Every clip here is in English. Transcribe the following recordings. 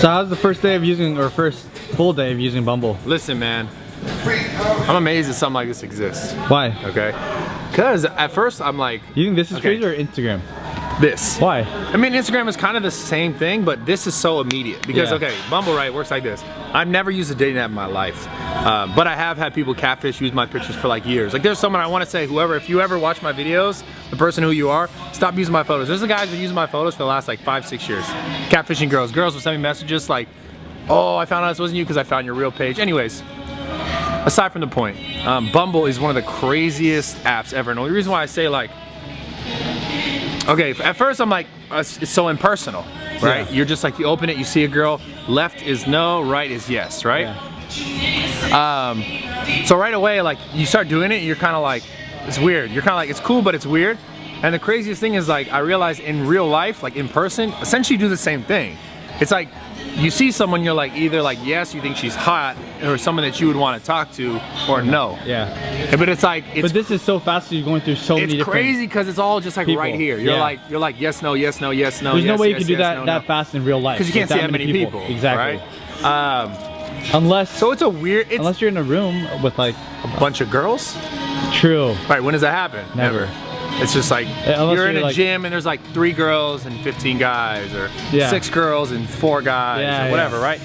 So how's the first day of using, or first full day of using Bumble? Listen, man, I'm amazed that something like this exists. Why? Okay? Because at first I'm like, you think this is crazy or Instagram? This. Why? I mean, Instagram is kind of the same thing, but this is so immediate. Because, okay, Bumble, right, works like this. I've never used a dating app in my life. But I have had people catfish, use my pictures for like years. Like there's someone I want to say, whoever, if you ever watch my videos, the person who you are, stop using my photos. There's the guys that use my photos for the last like 5-6 years. Catfishing girls. Girls will send me messages like, oh, I found out this wasn't you because I found your real page. Anyways, aside from the point, Bumble is one of the craziest apps ever. And the only reason why I say like, okay, at first I'm like, it's so impersonal, right? Yeah. You're just like, you open it, you see a girl, left is no, right is yes, right? Yeah. So right away, like, you start doing it, you're kind of like, it's weird. You're kind of like, it's cool, but it's weird. And the craziest thing is like, I realize in real life, like in person, essentially you do the same thing. It's like, you see someone, you're like, either like, yes, you think she's hot, or someone that you would want to talk to, or no. Yeah. But it's like, but this is so fast, you're going through so many different. It's crazy because it's all just like people. right here. You're like, yes, no, yes, no, yes, no. There's yes, no way yes, you can do yes, that no, that fast in real life. Because you can't see that many people. Exactly. Right? Unless. So it's a weird. Unless you're in a room with like a bunch of girls. True. Right. When does that happen? Never. It's just like you're in a gym and there's like 3 girls and 15 guys, or 6 girls and 4 guys, or whatever, right?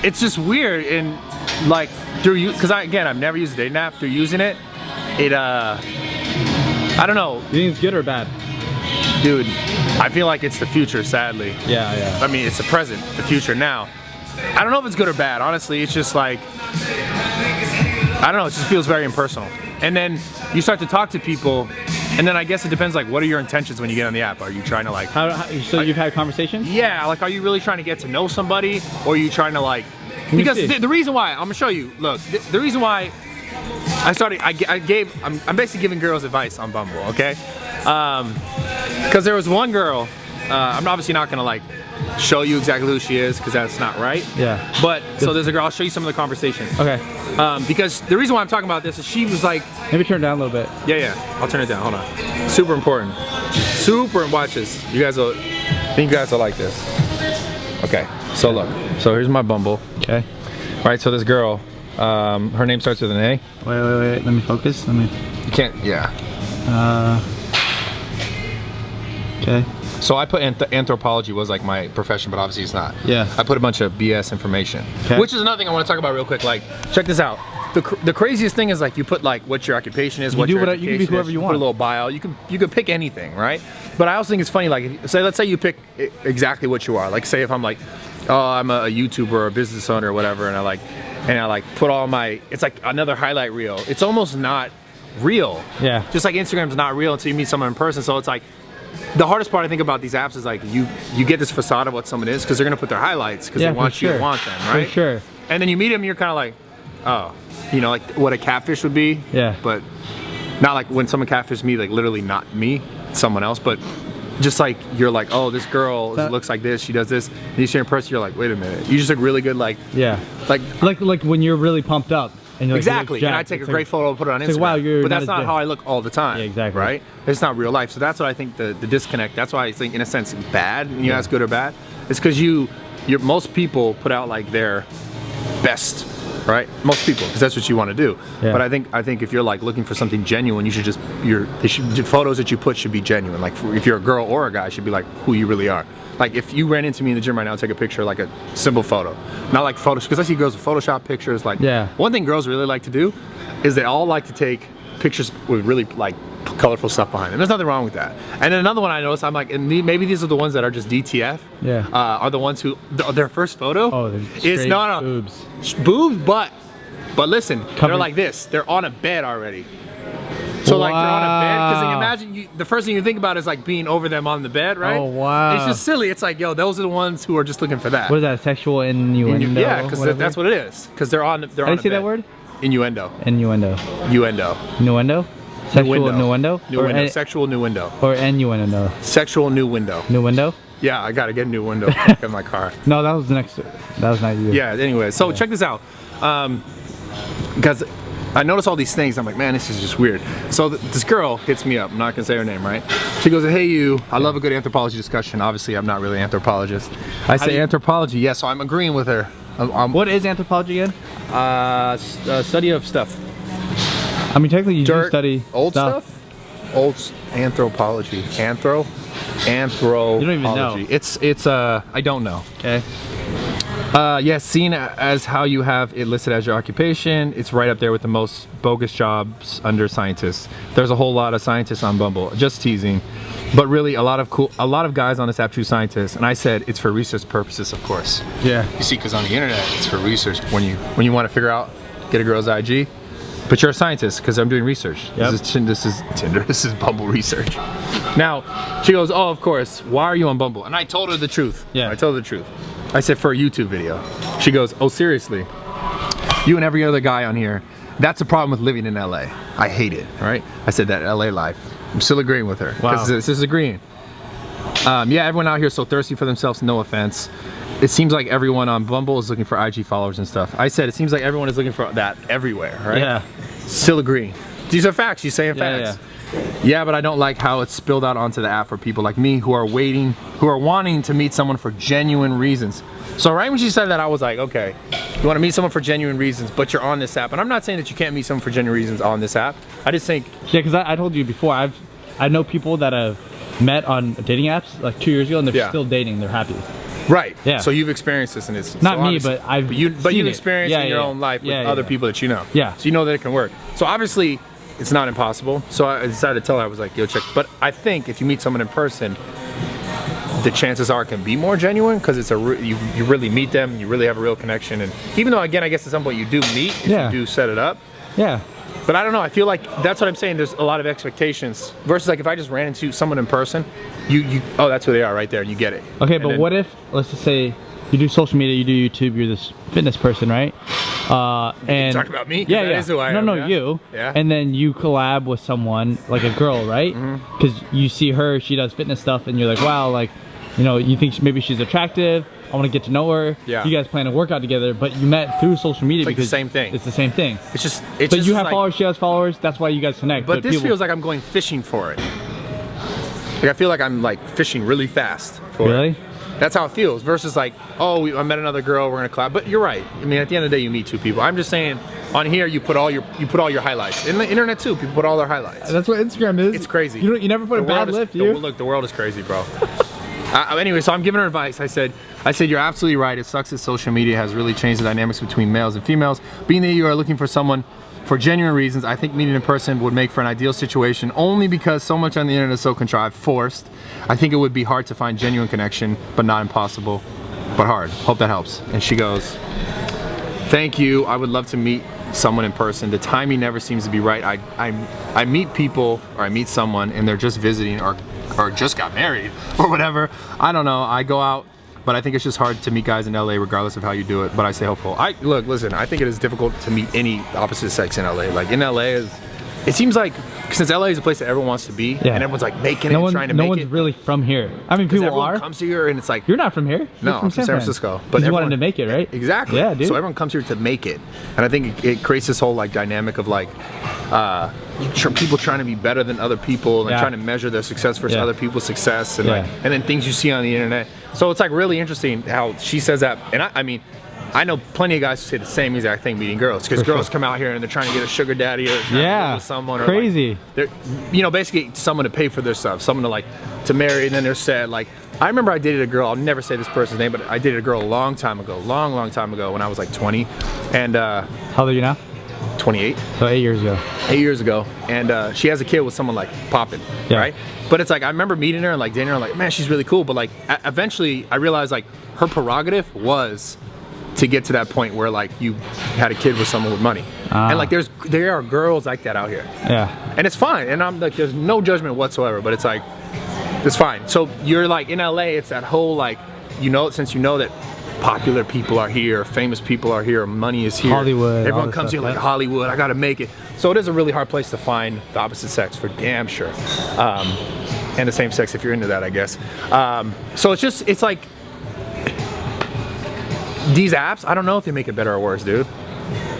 It's just weird, and like through you, because I've never used a dating app. Through using it, I don't know. You think it's good or bad? Dude, I feel like it's the future, sadly. Yeah. I mean, it's the present, the future now. I don't know if it's good or bad, honestly. It's just like, I don't know, it just feels very impersonal. And then you start to talk to people, and then I guess it depends, like, what are your intentions when you get on the app? Are you trying to like... so you've had conversations? Yeah, like, are you really trying to get to know somebody? Or are you trying to like... Because the reason why, I'm gonna show you, look, the reason why I'm basically giving girls advice on Bumble, okay? Because there was one girl, I'm obviously not gonna like show you exactly who she is because that's not right. Yeah. But so there's a girl. I'll show you some of the conversation. Okay. Because the reason why I'm talking about this is she was like. Maybe turn it down a little bit. Yeah. I'll turn it down. Hold on. Super important. Watch this. I think you guys will like this. Okay. So look. So here's my Bumble. Okay. All right. So this girl, her name starts with an A. Wait. Let me focus. You can't. Yeah. Okay. So I put anthropology was like my profession, but obviously it's not. Yeah. I put a bunch of BS information. Okay. Which is another thing I want to talk about real quick. Like, check this out. The craziest thing is like you put like what your occupation is, you can be whoever you want. Put a little bio. You can pick anything, right? But I also think it's funny. Like, let's say you pick exactly what you are. Like, say if I'm like, oh, I'm a YouTuber or a business owner or whatever, and I like put all my. It's like another highlight reel. It's almost not real. Yeah. Just like Instagram's not real until you meet someone in person. So it's like. The hardest part I think about these apps is like you get this facade of what someone is because they're gonna put their highlights because they want you to want them, right? For sure. And then you meet them, you're kind of like, oh, you know, like what a catfish would be. Yeah. But not like when someone catfishes me, like literally not me, someone else, but just like you're like, oh, this girl looks like this, she does this. And you see her in person, you're like, wait a minute, you just look really good, like like when you're really pumped up. And exactly, and I take a great photo and put it on Instagram. Like, wow, but that's not how I look all the time. Yeah, exactly. Right? It's not real life. So that's what I think the disconnect. That's why I think in a sense bad. You know, it's good or bad. It's because most people put out like their best, right? Most people, because that's what you want to do. Yeah. But I think if you're like looking for something genuine, you should just the photos that you put should be genuine. Like if you're a girl or a guy, it should be like who you really are. Like if you ran into me in the gym right now, take a picture, like a simple photo, not like photos, because I see girls with Photoshop pictures. Like one thing girls really like to do is they all like to take pictures with really like colorful stuff behind them. There's nothing wrong with that. And then another one I noticed, I'm like, and maybe these are the ones that are just DTF. Yeah. Are the ones who their first photo is no boobs. Boobs, but listen, they're like this. They're on a bed already. So like they're on a bed, because imagine the first thing you think about is like being over them on the bed, right? Oh wow! It's just silly. It's like, yo, those are the ones who are just looking for that. What is that? Sexual innuendo? Yeah, because that's what it is. Because they're on. How do you say that word? Innuendo. Innuendo. Innuendo. Sexual innuendo. Sexual new window. Or innuendo. Sexual new window. New window. Yeah, I gotta get a new window in my car. No, that was the next. That was not you. Yeah. Anyway, so check this out. Because I notice all these things. I'm like, man, this is just weird. So this girl hits me up. I'm not gonna say her name, right? She goes, hey you, I love a good anthropology discussion. Obviously, I'm not really an anthropologist. I say anthropology, yes, so I'm agreeing with her. What is anthropology again? Study of stuff. I mean, technically you do study old stuff? Old anthropology. Anthropology. You don't even know. It's I don't know. Okay. Yes, seen as how you have it listed as your occupation, it's right up there with the most bogus jobs under scientists. There's a whole lot of scientists on Bumble, just teasing. But really, a lot of guys on this app choose scientists, and I said it's for research purposes, of course. Yeah. You see, because on the internet, it's for research. When you want to figure out, get a girl's IG, but you're a scientist because I'm doing research. Yep. This is Tinder. This is Bumble research. Now, she goes, oh, of course. Why are you on Bumble? And I told her the truth. Yeah. I told her the truth. I said, for a YouTube video. She goes, oh, seriously? You and every other guy on here, that's a problem with living in LA. I hate it, right? I said that LA life. I'm still agreeing with her. Wow. Because this is agreeing. Yeah, everyone out here is so thirsty for themselves, no offense. It seems like everyone on Bumble is looking for IG followers and stuff. I said, it seems like everyone is looking for that everywhere, right? Yeah. Still agreeing. These are facts, she's saying facts. Yeah, but I don't like how it's spilled out onto the app for people like me who are wanting to meet someone for genuine reasons. So right when she said that, I was like, okay, you want to meet someone for genuine reasons, but you're on this app. And I'm not saying that you can't meet someone for genuine reasons on this app. I just think... Yeah, because I told you before, I know people that have met on dating apps like 2 years ago and they're still dating, they're happy. Right. Yeah. So you've experienced this, and it's not so me, but you've experienced it in your own life with other people that you know. Yeah. So you know that it can work. So obviously, it's not impossible. So I decided to tell her, I was like, yo, check. But I think if you meet someone in person, the chances are it can be more genuine because it's you really meet them, you really have a real connection. And even though, again, I guess at some point you do meet, if you do set it up. Yeah. But I don't know, I feel like that's what I'm saying, there's a lot of expectations versus like if I just ran into someone in person, oh, that's who they are right there and you get it. Okay, but what if, let's just say you do social media, you do YouTube, you're this fitness person, right? And you talk about me? Yeah, that is who I am. No, you. Yeah. And then you collab with someone, like a girl, right? Because you see her, she does fitness stuff and you're like, wow, like, you know, you think maybe she's attractive, I want to get to know her. Yeah. You guys plan to work out together, but you met through social media like because the same thing. It's the same thing. It's just but you have like, followers, she has followers, that's why you guys connect. But this feels like I'm going fishing for it. Like I feel like I'm like fishing really fast for it. That's how it feels versus like, oh, I met another girl, we're gonna collab. But you're right. I mean, at the end of the day, you meet two people. I'm just saying, on here you put all your highlights. In the internet too, people put all their highlights. That's what Instagram is. It's crazy. You never put a bad lift, do you? Look, the world is crazy, bro. Anyway, so I'm giving her advice. I said, you're absolutely right. It sucks that social media has really changed the dynamics between males and females. Being that you are looking for someone for genuine reasons, I think meeting in person would make for an ideal situation only because so much on the internet is so contrived, forced. I think it would be hard to find genuine connection, but not impossible, but hard. Hope that helps. And she goes, thank you. I would love to meet someone in person. The timing never seems to be right. I meet people or I meet someone and they're just visiting or just got married or whatever. I don't know. I go out, but I think it's just hard to meet guys in LA regardless of how you do it. But I stay hopeful. Look, listen, I think it is difficult to meet any opposite sex in LA. Like in LA it seems like, since LA is a place that everyone wants to be, and everyone's like making it, trying to make it. No one's really from here. I mean, people everyone comes here and it's like, you're not from here. No, I'm from San Francisco. But you wanted to make it, right? Exactly. Yeah, dude. So everyone comes here to make it, and I think it creates this whole like dynamic of like people trying to be better than other people and trying to measure their success versus other people's success, and like, and then things you see on the internet. So it's like really interesting how she says that, and I mean, I know plenty of guys who say the same exact thing meeting girls, because girls come out here and they're trying to get a sugar daddy or trying with someone, or crazy. Like, they're, you know, basically someone to pay for their stuff, someone to marry, and then they're sad. Like, I remember I dated a girl, I'll never say this person's name, but I dated a girl a long time ago, long time ago when I was like 20, and how old are you now? 28. So 8 years ago. 8 years ago, and she has a kid with someone like popping, right? But it's like, I remember meeting her and like dating her, like, man, she's really cool, but like eventually I realized like her prerogative was to get to that point where like you had a kid with someone with money, and like there are girls like that out here, and it's fine, and I'm like, there's no judgment whatsoever, but it's like, it's fine. So you're like in LA, it's that whole like, you know, since you know that popular people are here, famous people are here, money is here, Hollywood, everyone comes here like Hollywood, I gotta make it. So it is a really hard place to find the opposite sex, for damn sure, and the same sex if you're into that, I guess. So it's like, these apps, I don't know if they make it better or worse, dude.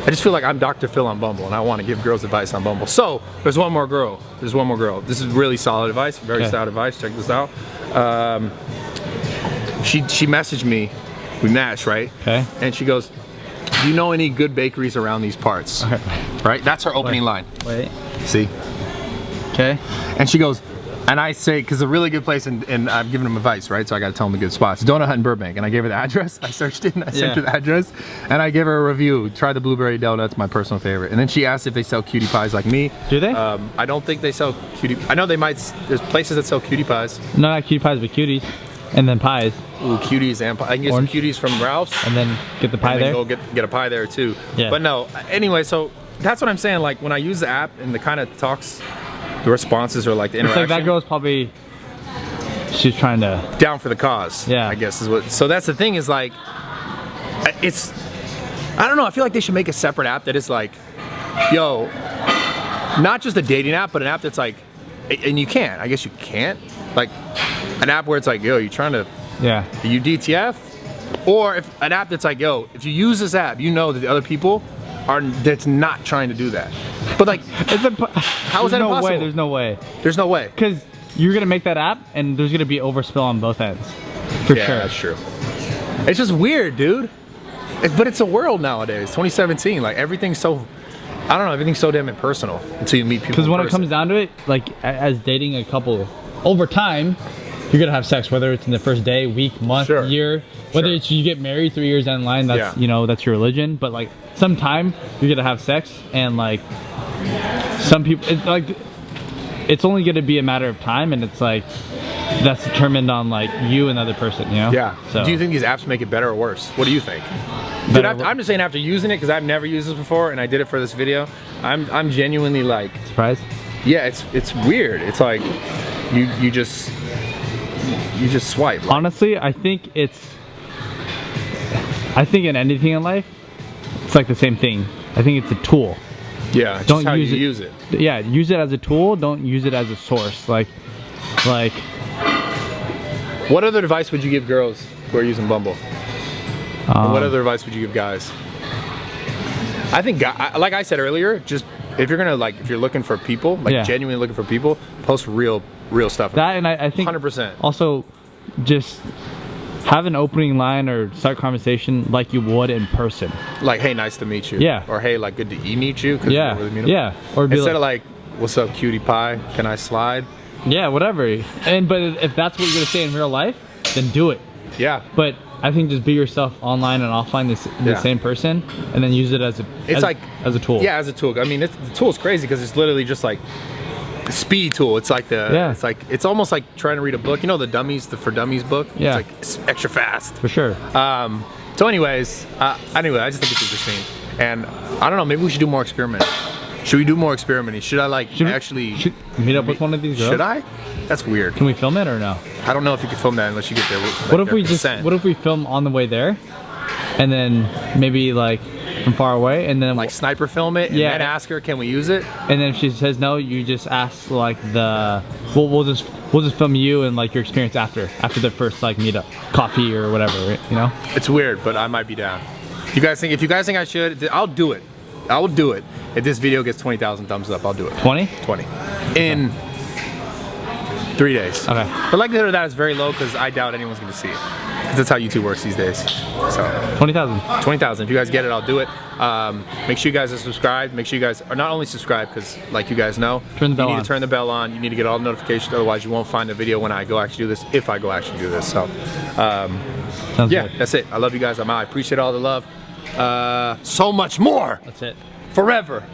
I just feel like I'm Dr. Phil on Bumble, and I want to give girls advice on Bumble. So there's one more girl. This is really solid advice, very solid advice. Check this out. She messaged me. We matched, right? Okay. And she goes, "Do you know any good bakeries around these parts?" Okay. Right? That's her opening line. Wait. See? Okay. And she goes, and I say, because a really good place, and I'm giving them advice, right? So I got to tell them the good spots. Donut Hut in Burbank, and I gave her the address. I searched it, and I sent her the address, and I gave her a review. Try the blueberry donut's my personal favorite. And then she asked if they sell cutie pies like me. Do they? I don't think they sell cutie. I know they might. There's places that sell cutie pies. No, not cutie pies, but cuties, and then pies. Ooh, cuties and pie. I can get some cuties from Ralph's, and then get the pie and there. Then go get a pie there too. Yeah. But no. Anyway, so that's what I'm saying. Like when I use the app and the kind of talks, the responses are like the interaction. It's like that girl's probably. She's trying to down for the cause. Yeah, I guess is what. So that's the thing is like, it's. I don't know. I feel like they should make a separate app that is like, yo, not just a dating app, but an app that's like, and you can't. I guess you can't. Like, an app where it's like, yo, you trying to. Yeah. Are you DTF? Or if an app that's like, yo, if you use this app, you know that the other people are that's not trying to do that. But like, how is that impossible? There's no way. There's no way. Because you're gonna make that app, and there's gonna be overspill on both ends, for sure. That's true. It's just weird, dude. But it's a world nowadays, 2017. Like everything's so, I don't know, everything's so damn impersonal until you meet people. Because when it comes down to it, like as dating a couple, over time, you're gonna have sex, whether it's in the first day, week, month, year. Whether it's you get married 3 years down the line, that's you know, that's your religion. But like sometime you're gonna have sex, and like some people, it's like. It's only going to be a matter of time, and it's like that's determined on like you and the other person, you know? Yeah. So. Do you think these apps make it better or worse? What do you think? Dude, I'm just saying after using it, because I've never used this before, and I did it for this video. I'm genuinely like surprised. Yeah, it's weird. It's like you just swipe. Like. Honestly, I think in anything in life, it's like the same thing. I think it's a tool. Yeah, just don't how you use it. Yeah, use it as a tool. Don't use it as a source. Like. What other advice would you give girls who are using Bumble? And what other advice would you give guys? I think, like I said earlier, just if you're gonna if you're looking for people, genuinely looking for people, post real stuff. That and I think 100%. Also, just. Have an opening line or start conversation like you would in person. Like, hey, nice to meet you. Yeah. Or hey, like, good to meet you. Yeah. Really yeah. Or instead of like, what's up, cutie pie? Can I slide? Yeah, whatever. But if that's what you're gonna say in real life, then do it. Yeah. But I think just be yourself online and offline, the same person, and then use it as a tool. Yeah, as a tool. I mean, the tool's crazy because it's literally just like. Speed tool. It's like it's almost like trying to read a book. You know the dummies, the For Dummies book. Yeah. It's like extra fast. For sure. So anyways, I just think it's interesting, and I don't know. Maybe we should do more experimenting. Should we do more experimenting? Should I actually meet up with one of these girls? Should I? That's weird. Can we film it or no? I don't know if you can film that unless you get there. What if we film on the way there, and then maybe like. From far away, and then like sniper film it, and then ask her, can we use it? And then if she says no, you just ask like we'll just film you and like your experience after the first like meetup, coffee or whatever, you know? It's weird, but I might be down. If you guys think I should, I'll do it. I will do it. If this video gets 20,000 thumbs up, I'll do it. 20? 20. In 3 days. Okay. The likelihood of that is very low because I doubt anyone's gonna see it. Because that's how YouTube works these days. So 20,000. 20,000. If you guys get it, I'll do it. Make sure you guys are subscribed. Make sure you guys are not only subscribed because, like you guys know, you need to turn the bell on. You need to get all the notifications. Otherwise, you won't find the video when I go actually do this. If I go actually do this. So, Sounds yeah, good. that's it. I love you guys. I'm out. I appreciate all the love. So much more. That's it. Forever.